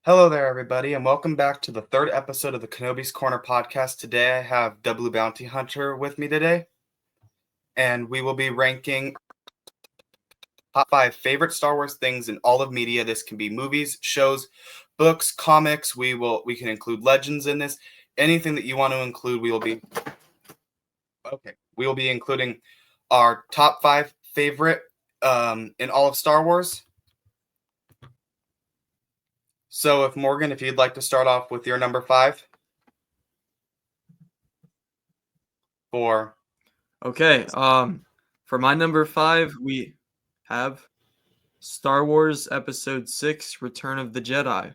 Hello there, everybody, and welcome back to the third episode of the Kenobis Korner podcast. Today, I have W Bounty Hunter with me today, and we will be ranking top 5 favorite Star Wars things in all of media. This can be movies, shows, books, comics. We can include legends in this. Anything that you want to include, we will be okay. We will be including our top 5 favorite in all of Star Wars. So, if you'd like to start off with your number 5 for Okay, for my number 5, we have Star Wars Episode 6, Return of the Jedi.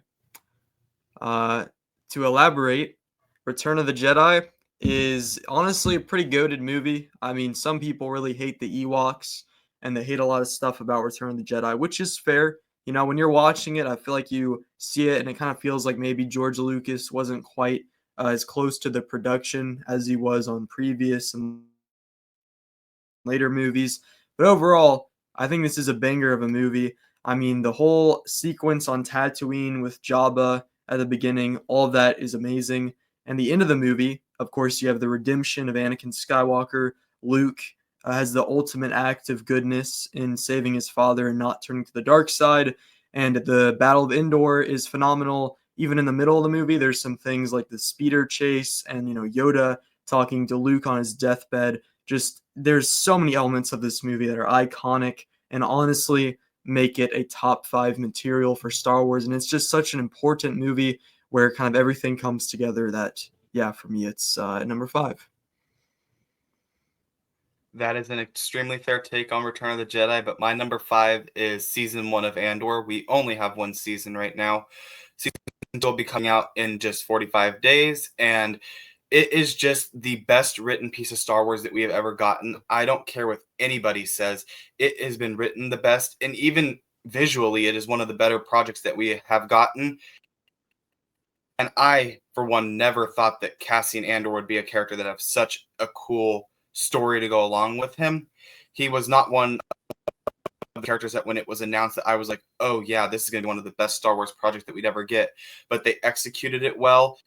Uh, to elaborate, Return of the Jedi is honestly a pretty goated movie. I mean, some people really hate the Ewoks, and they hate a lot of stuff about Return of the Jedi, which is fair. You know, when you're watching it, I feel like you see it, and it kind of feels like maybe George Lucas wasn't quite as close to the production as he was on previous and later movies. But overall, I think this is a banger of a movie. I mean, the whole sequence on Tatooine with Jabba at the beginning, all of that is amazing. And the end of the movie, of course, you have the redemption of Anakin Skywalker. Luke has the ultimate act of goodness in saving his father and not turning to the dark side. And the Battle of Endor is phenomenal. Even in the middle of the movie, there's some things like the speeder chase and, Yoda talking to Luke on his deathbed. Just there's so many elements of this movie that are iconic and honestly make it a top 5 material for Star Wars. And it's just such an important movie where kind of everything comes together that, yeah, for me, it's number 5. That is an extremely fair take on Return of the Jedi, but my number 5 is season 1 of Andor. We only have one season right now. Season 2 will be coming out in just 45 days, and it is just the best written piece of Star Wars that we have ever gotten. I don't care what anybody says. It has been written the best, and even visually, it is one of the better projects that we have gotten. And I, for one, never thought that Cassian Andor would be a character that have such a cool story to go along with him. He was not one of the characters that when it was announced that I was like, oh yeah, this is going to be one of the best Star Wars projects that we'd ever get. But they executed it well,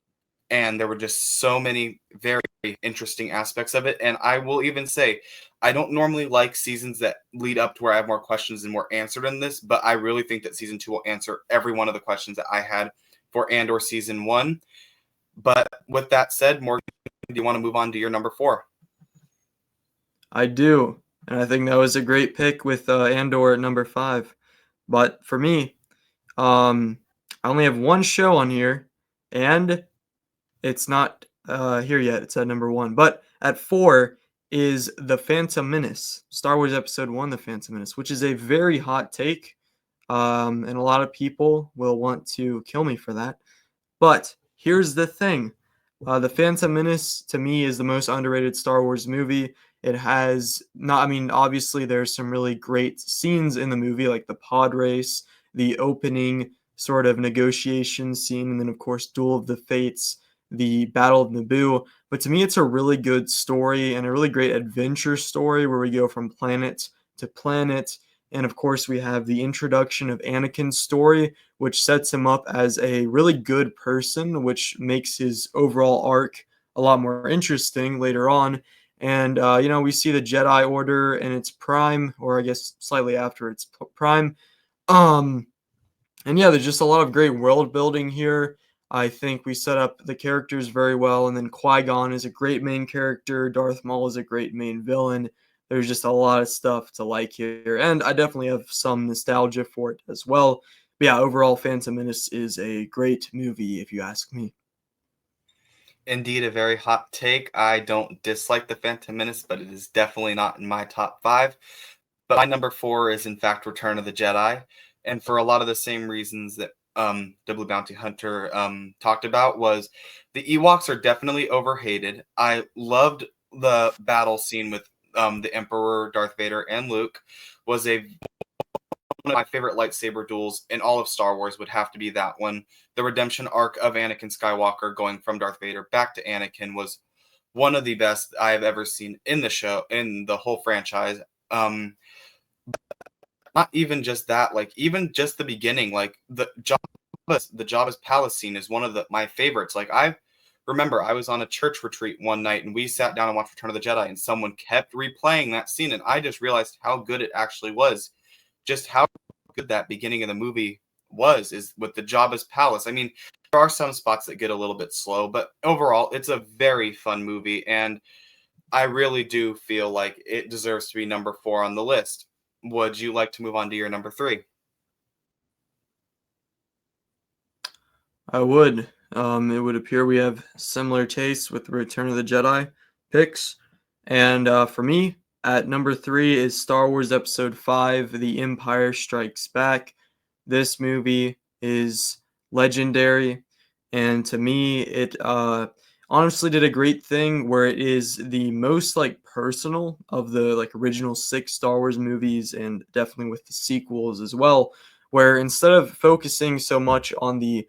and there were just so many very interesting aspects of it. And I will even say, I don't normally like seasons that lead up to where I have more questions and more answered in this, but I really think that season 2 will answer every one of the questions that I had for Andor season 1. But with that said, Morgan, do you want to move on to your number 4? I do. And I think that was a great pick with Andor at number 5. But for me, I only have one show on here, and it's not here yet. It's at number 1. But at 4 is The Phantom Menace, Star Wars Episode 1, The Phantom Menace, which is a very hot take. And a lot of people will want to kill me for that. But here's the thing. The Phantom Menace, to me, is the most underrated Star Wars movie. It has not, I mean, obviously, there's some really great scenes in the movie, like the pod race, the opening sort of negotiation scene, and then, of course, Duel of the Fates, the Battle of Naboo. But to me, it's a really good story and a really great adventure story where we go from planet to planet. And of course, we have the introduction of Anakin's story, which sets him up as a really good person, which makes his overall arc a lot more interesting later on. And, we see the Jedi Order in its prime, or I guess slightly after its prime. Um, and yeah, there's just a lot of great world building here. I think we set up the characters very well, and then Qui-Gon is a great main character. Darth Maul is a great main villain. There's just a lot of stuff to like here, and I definitely have some nostalgia for it as well. But yeah, overall, Phantom Menace is a great movie, if you ask me. Indeed, a very hot take. I don't dislike the Phantom Menace, but it is definitely not in my top 5. But my number 4 is, in fact, Return of the Jedi. And for a lot of the same reasons that W Bounty Hunter talked about, was the Ewoks are definitely overhated. I loved the battle scene with the Emperor, Darth Vader, and Luke. Was a one of my favorite lightsaber duels in all of Star Wars would have to be that one. The redemption arc of Anakin Skywalker going from Darth Vader back to Anakin was one of the best I have ever seen in the show, in the whole franchise. Not even just that, like even just the beginning, like the the Jabba's palace scene is one of my favorites. Like I remember I was on a church retreat one night and we sat down and watched Return of the Jedi and someone kept replaying that scene and I just realized how good it actually was. Just how good that beginning of the movie was is with the Jabba's palace. I mean, there are some spots that get a little bit slow, but overall it's a very fun movie and I really do feel like it deserves to be number 4 on the list. Would you like to move on to your number 3? I would. It would appear we have similar tastes with the Return of the Jedi picks. And for me, at number 3 is Star Wars Episode 5, The Empire Strikes Back. This movie is legendary. And to me, it honestly did a great thing where it is the most like personal of the like original 6 Star Wars movies and definitely with the sequels as well, where instead of focusing so much on the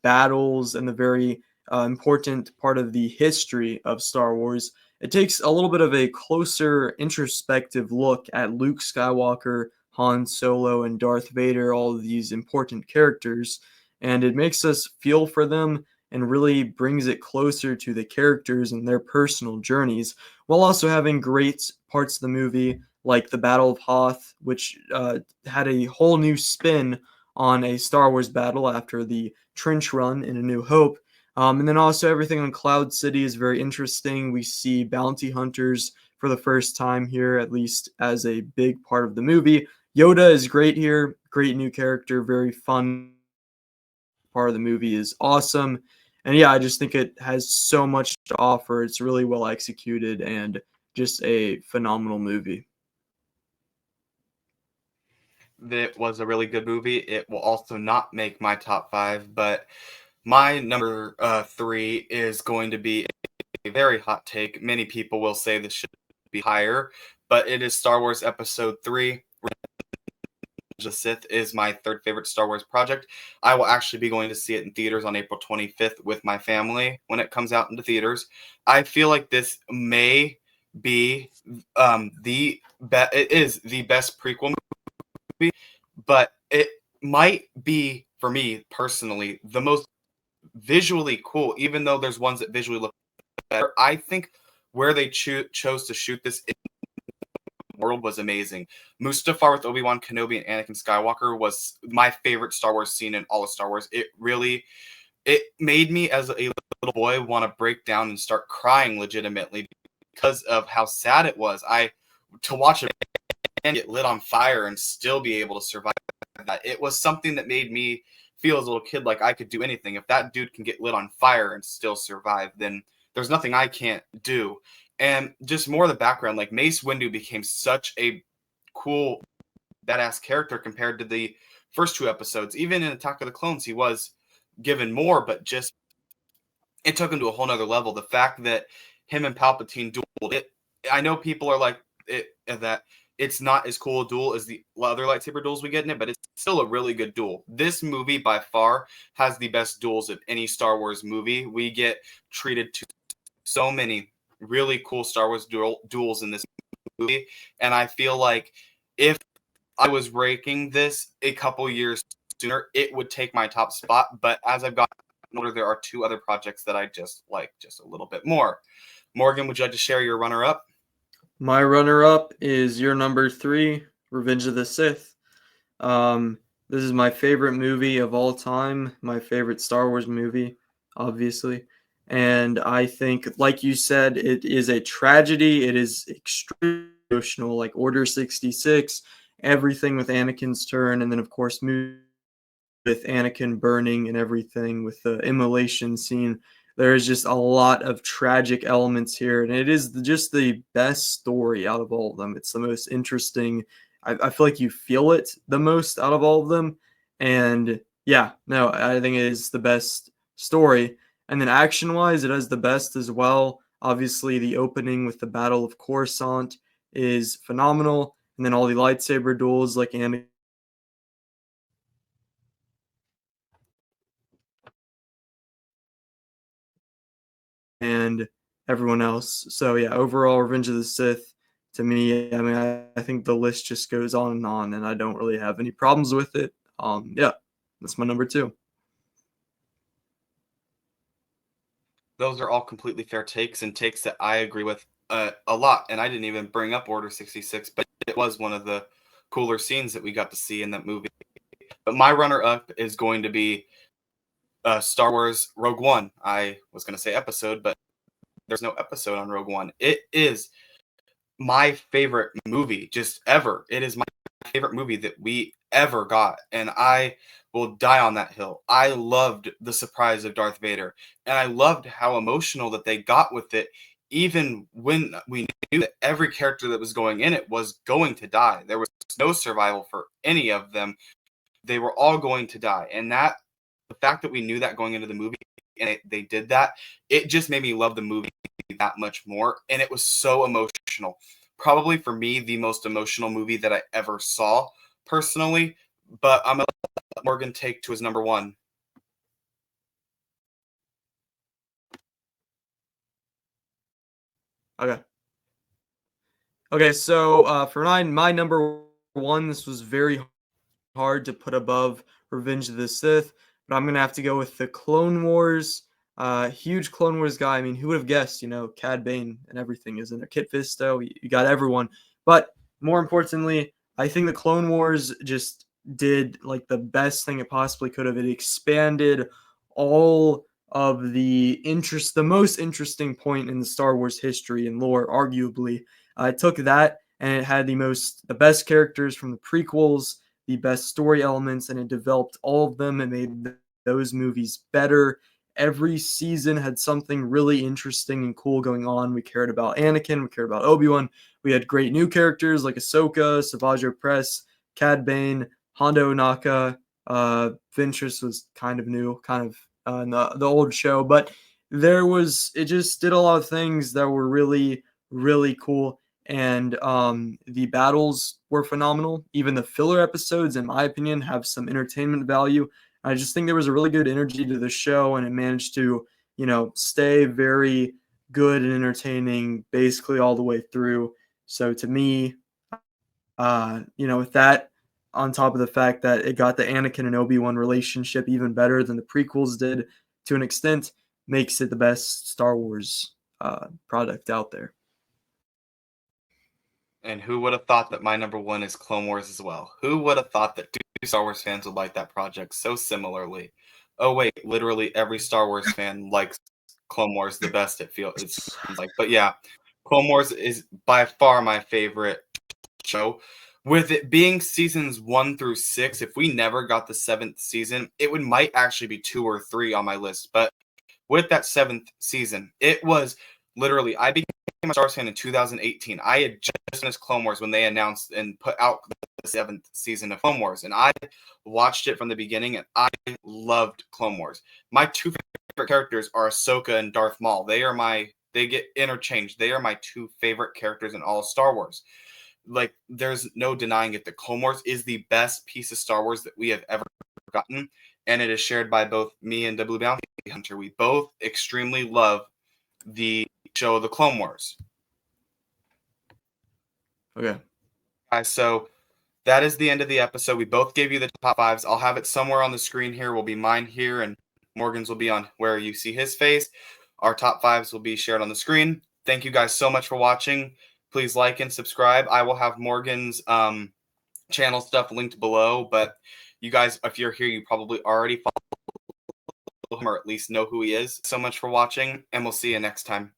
battles and the very important part of the history of Star Wars, it takes a little bit of a closer introspective look at Luke Skywalker, Han Solo, and Darth Vader, all of these important characters, and it makes us feel for them and really brings it closer to the characters and their personal journeys, while also having great parts of the movie like the Battle of Hoth, which had a whole new spin on a Star Wars battle after the trench run in A New Hope. And then also everything on Cloud City is very interesting. We see bounty hunters for the first time here, at least as a big part of the movie. Yoda is great here, great new character, very fun part of the movie is awesome. And yeah, I just think it has so much to offer. It's really well executed and just a phenomenal movie. That was a really good movie. It will also not make my top 5, but my number 3 is going to be a very hot take. Many people will say this should be higher, but it is Star Wars Episode 3. The Sith is my third favorite Star Wars project. I will actually be going to see it in theaters on April 25th with my family when it comes out into theaters. I feel like this may be it is the best prequel movie, but it might be for me personally the most visually cool. Even though there's ones that visually look better, I think where they chose to shoot this world was amazing. Mustafar with Obi-Wan Kenobi and Anakin Skywalker was my favorite Star Wars scene in all of Star Wars. It made me as a little boy want to break down and start crying legitimately because of how sad it was. To watch a man get lit on fire and still be able to survive that. It was something that made me feel as a little kid like I could do anything. If that dude can get lit on fire and still survive, then there's nothing I can't do. And just more of the background, like Mace Windu became such a cool, badass character compared to the first 2 episodes. Even in Attack of the Clones, he was given more, but just it took him to a whole nother level. The fact that him and Palpatine dueled it, I know people are like that it's not as cool a duel as the other lightsaber duels we get in it, but it's still a really good duel. This movie by far has the best duels of any Star Wars movie. We get treated to so many really cool Star Wars duels in this movie, and I feel like if I was ranking this a couple years sooner, it would take my top spot. But as I've gotten older, there are 2 other projects that I just like just a little bit more. Morgan, would you like to share your runner-up? My runner-up is your number 3, Revenge of the Sith. This is my favorite movie of all time, my favorite Star Wars movie, obviously. And I think, like you said, it is a tragedy. It is extremely emotional, like Order 66, everything with Anakin's turn, and then, of course, with Anakin burning and everything with the immolation scene. There is just a lot of tragic elements here, and it is just the best story out of all of them. It's the most interesting. I feel like you feel it the most out of all of them. And yeah, no, I think it is the best story. And then action wise, it has the best as well. Obviously, the opening with the Battle of Coruscant is phenomenal. And then all the lightsaber duels like Anakin and everyone else. So yeah, overall, Revenge of the Sith to me, I mean, I think the list just goes on, and I don't really have any problems with it. Yeah, that's my number 2. those are all completely fair takes and takes that I agree with a lot. And I didn't even bring up Order 66, but it was one of the cooler scenes that we got to see in that movie. But my runner-up is going to be Star Wars Rogue One. I was going to say episode, but there's no episode on Rogue One. It is my favorite movie just ever. It is my favorite movie that we ever got, and I will die on that hill. I loved the surprise of Darth Vader, and I loved how emotional that they got with it, even when we knew that every character that was going in it was going to die. There was no survival for any of them. They were all going to die, and that the fact that we knew that going into the movie and they did that, it just made me love the movie that much more, and it was so emotional. Probably for me, the most emotional movie that I ever saw personally, but I'm going to let Morgan take to his number one. Okay. Okay, so for my number one, this was very hard to put above Revenge of the Sith, but I'm gonna have to go with the Clone Wars. Huge Clone Wars guy. I mean, who would have guessed? You know, Cad Bane and everything is in there. Kit Fisto, you got everyone. But more importantly, I think the Clone Wars just did like the best thing it possibly could have. It expanded all of the most interesting point in the Star Wars history and lore, arguably. It took that and it had the best characters from the prequels, the best story elements, and it developed all of them and made those movies better. Every season had something really interesting and cool going on. We cared about Anakin, we cared about Obi-Wan. We had great new characters like Ahsoka, Savage Opress, Cad Bane, Hondo Ohnaka. Ventress was kind of new, kind of in the old show, but it just did a lot of things that were really, really cool. And the battles were phenomenal. Even the filler episodes, in my opinion, have some entertainment value. I just think there was a really good energy to the show, and it managed to, stay very good and entertaining basically all the way through. So to me, with that, on top of the fact that it got the Anakin and Obi-Wan relationship even better than the prequels did to an extent, makes it the best Star Wars product out there. And who would have thought that my number one is Clone Wars as well? Who would have thought that two Star Wars fans would like that project so similarly? Oh wait, literally every Star Wars fan likes Clone Wars the best. It seems like, but yeah, Clone Wars is by far my favorite show. With it being seasons 1 through 6, if we never got the 7th season, might actually be 2 or 3 on my list. But with that 7th season, it was literally I became a Star Wars fan in 2018. I had just finished Clone Wars when they announced and put out the 7th season of Clone Wars, and I watched it from the beginning, and I loved Clone Wars. My two favorite characters are Ahsoka and Darth Maul. They get interchanged. They are my two favorite characters in all of Star Wars. Like, there's no denying it. The Clone Wars is the best piece of Star Wars that we have ever gotten, and it is shared by both me and W Bounty Hunter. We both extremely love the show The Clone Wars. Okay. Guys, so that is the end of the episode. We both gave you the top fives. I'll have it somewhere on the screen here. Will be mine here, and Morgan's will be on where you see his face. Our top fives will be shared on the screen. Thank you guys so much for watching. Please like and subscribe. I will have Morgan's channel stuff linked below, but you guys, if you're here, you probably already follow him or at least know who he is. So much for watching, and we'll see you next time.